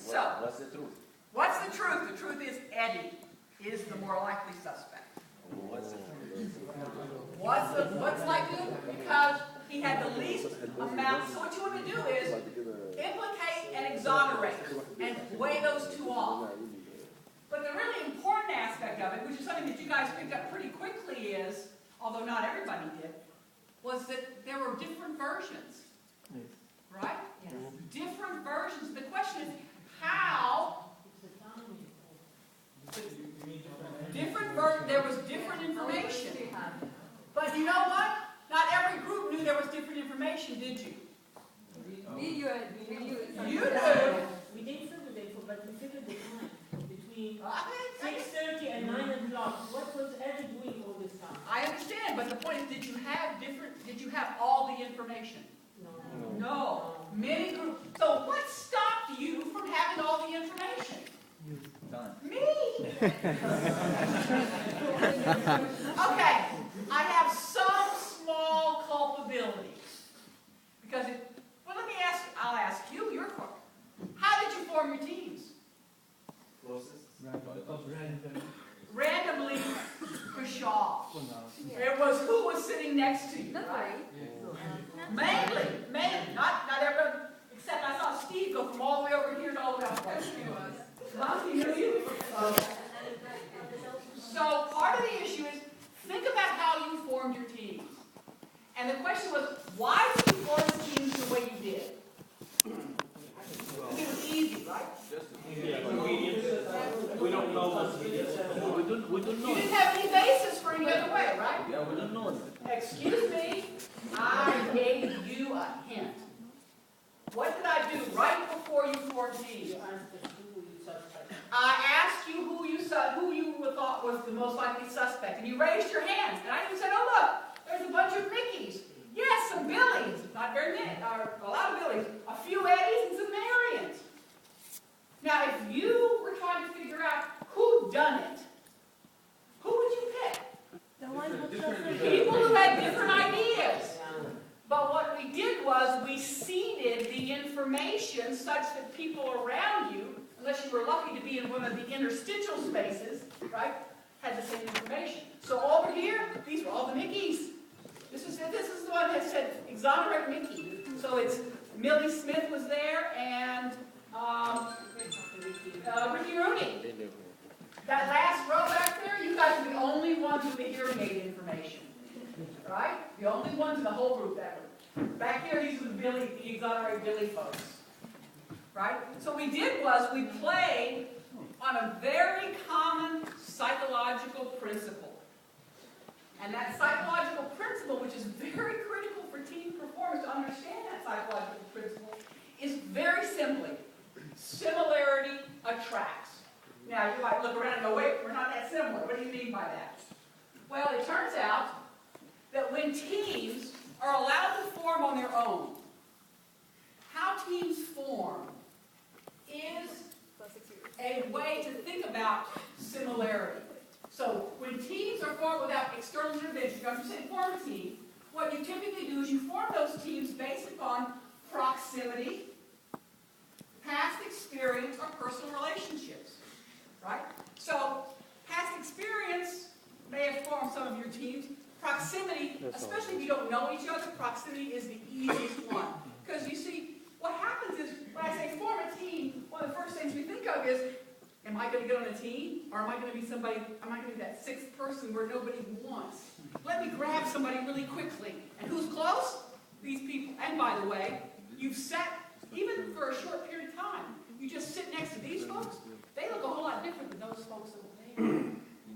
So, What's the truth? what's the truth? The truth is Eddie is the more likely suspect. What's the truth? What's likely? Because he had the least amount. So what you want to do is implicate and exonerate and weigh those two off. But the really important aspect of it, which is something that you guys picked up pretty quickly is, although not everybody did, was that there were different versions. Right? Yes. Different versions. The question is, how there was different information. But you know what? Not every group knew there was different information, did you? You knew. We didn't figure the info, but we figured the time between 6:30 and 9 o'clock. What was Eddie doing all this time? I understand, but the point is, did you have all the information? No. Many groups. So what stopped you from having all the information? Done. Me. Okay. I have some small culpability. Because I'll ask you, your question. How did you form your teams? Closest? Randomly, Pshaw. It was who was sitting next to you, right? Mainly, not everyone, except I saw Steve go from all the way over here to all the way up there. He knew you. So part of the issue is, think about how you formed your teams. And the question was, why did you form teams the way you did? Because it was easy, right? We don't know what's we don't know. You didn't have any basis for any other way, right? Yeah, we don't know. Excuse me, I gave you a hint. What did I do right before you formed teams? I asked you who you thought was the most likely suspect, and you raised your hands. And I even said, "Oh look, there's a bunch of Mickeys. Yes, some Billies. Not very many, or a lot of Billies. A few Eddies and some Marions." Now, if you were trying to figure out who done it, who would you pick? People who had different ideas. But what we did was we seeded the information such that people around you, unless you were lucky to be in one of the interstitial spaces, right, had the same information. So over here, these were all the Mickeys. This is the one that said exonerate Mickey. So it's Millie Smith was there and Ricky Rooney. That last row back there, you guys are the only ones with the hearing aid information. Right? The only ones in the whole group that were. Back here, these are the exonerate Billy folks. Right? So what we did was we played on a very common psychological principle. And that psychological principle, which is very critical for team performance, to understand that psychological principle, is very simply, similarity attracts. Now, you might look around and go, wait, we're not that similar. What do you mean by that? Well, it turns out that when teams are allowed to form on their own, how teams form is a way to think about similarity. So when teams are formed without external intervention, you say form a team, what you typically do is you form those teams based upon proximity, past experience, or personal relationships. Right? So past experience may have formed some of your teams. Proximity, especially if you don't know each other, proximity is the easiest one. Because you see, what happens is, when I say form a team, one of the first things we think of is, am I going to get on a team? Or am I going to be that sixth person where nobody wants? Let me grab somebody really quickly. And who's close? These people. And by the way, you've sat, even for a short period of time, you just sit next to these folks, they look a whole lot different than those folks over there.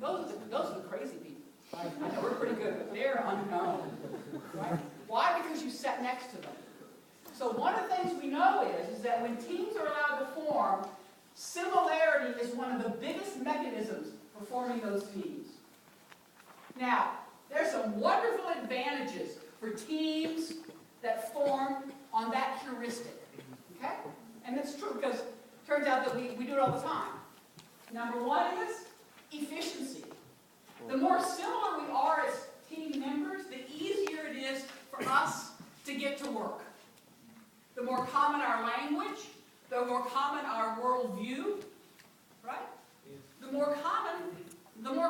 Those are the crazy people. I know we're pretty good, but they're unknown. Right? Why? Because you sat next to them. So one of the things we know is that when teams are allowed to form, similarity is one of the biggest mechanisms for forming those teams. Now, there's some wonderful advantages for teams that form on that heuristic. Okay? And it's true because it turns out that we do it all the time. Number one is efficiency. The more similar we are as team members, the easier it is for us to get to work. The more common our language, the more common our worldview, right? The more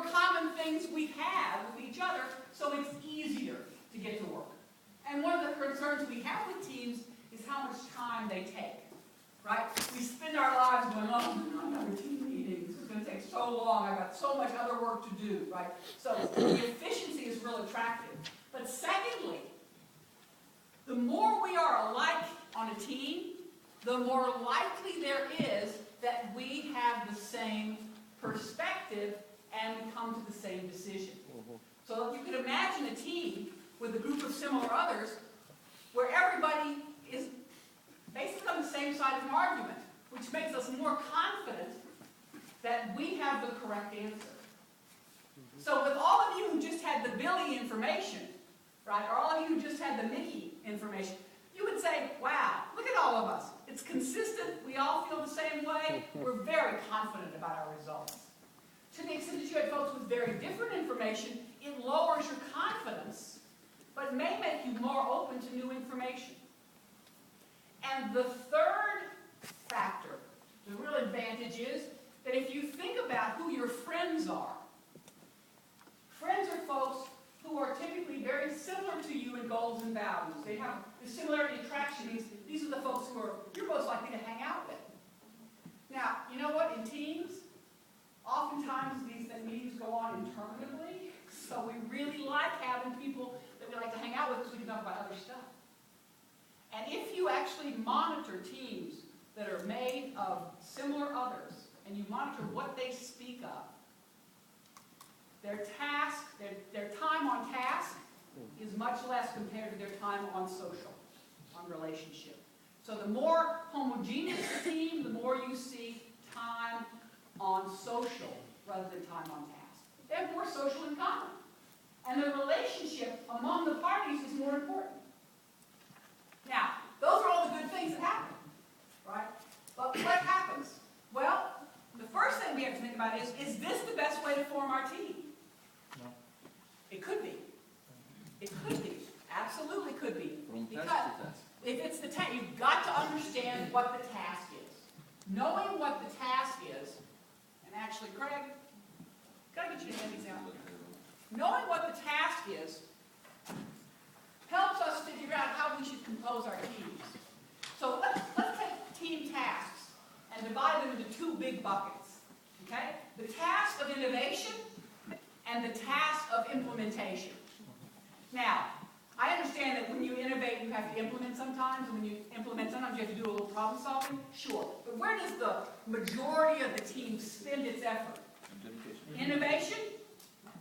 common things we have with each other, so it's easier to get to work. And one of the concerns we have with teams is how much time they take, right? We spend our lives going, oh, I'm having team meetings. This is going to take so long. I've got so much other work to do, right? So the efficiency is real attractive. But secondly, the more we are alike on a team, the more likely there is that we have the same perspective and we come to the same decision. So if you could imagine a team with a group of similar others where everybody is basically on the same side of an argument, which makes us more confident that we have the correct answer. So with all of you who just had the Billy information, right, or all of you who just had the Mickey information, you would say, wow, look at all of us. It's consistent. We all feel the same way. We're very confident about our results. To the extent that you had folks with very different information, it lowers your confidence, but may make you more open to new information. And the third factor, the real advantage is that if you think about who your friends are folks who are typically very similar to you in goals and values. They have the similarity attraction. These are the folks who you're most likely to hang out with. Now, you know what? In teams, oftentimes these meetings go on interminably, so we really like having people that we like to hang out with because we can talk about other stuff. And if you actually monitor teams that are made of similar others, and you monitor what they speak of, their time on task is much less compared to their time on social, on relationship. So the more homogeneous the team, the more you see time on social rather than time on task. They have more social in common. And the relationship among the parties is more important. Now, those are all the good things that happen, right? But what happens? Well, the first thing we have to think about is this the best way to form our team? No. It could be. It could be. Absolutely could be. From Because task to task. if it's the task, you've got to understand what the task is. Knowing what the task is, and actually, Craig, can I get you to hand these out? Knowing what the task is helps us figure out how we should compose our teams. So let's take team tasks and divide them into two big buckets. Okay? The task of innovation and the task of implementation. Now, I understand that when you innovate, you have to implement sometimes, and when you implement, sometimes you have to do a little problem solving. Sure. But where does the majority of the team spend its effort? Innovation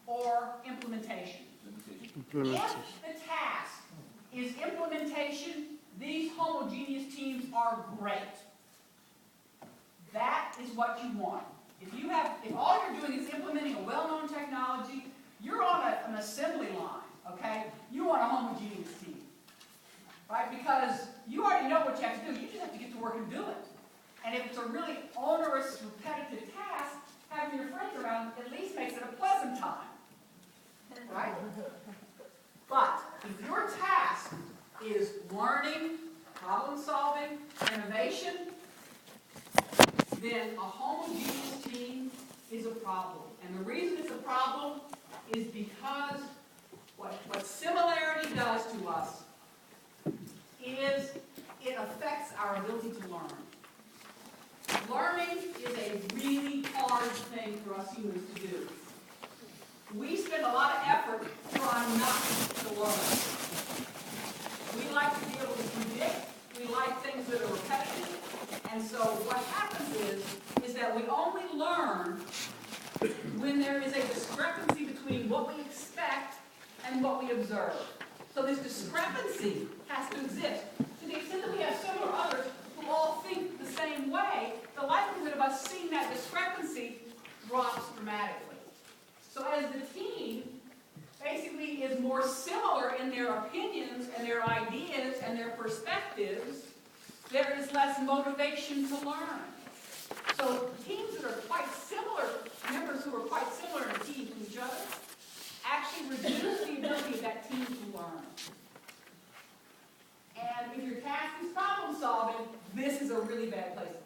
or implementation? If the task is implementation, these homogeneous teams are great. That is what you want. If all you're doing is implementing a well-known technology, you're on an assembly line, okay? You want a homogeneous team, right? Because you already know what you have to do. You just have to get to work and do it. And if it's a really onerous, repetitive task, having your friends around at least makes it a pleasant time, right? But if your task is learning, problem solving, innovation, then a homogeneous team is a problem. And the reason it's a problem is because what similarity does to us is it affects our ability to learn. Learning is a really hard thing for us humans to do. We spend a lot of effort trying not to learn. We like to be able to predict. We like things that are repetitive. And so what happens is that we only learn when there is a discrepancy between what we expect and what we observe. So this discrepancy has to exist. To the extent that we have similar others who all think the same way, the likelihood of us seeing that discrepancy drops dramatically. So as the team basically is more similar in their opinions and their ideas and their perspectives, there is less motivation to learn. So teams that are quite similar, members who are quite similar in a team to each other, actually reduce the ability of that team to learn. And if your task is problem solving, this is a really bad place.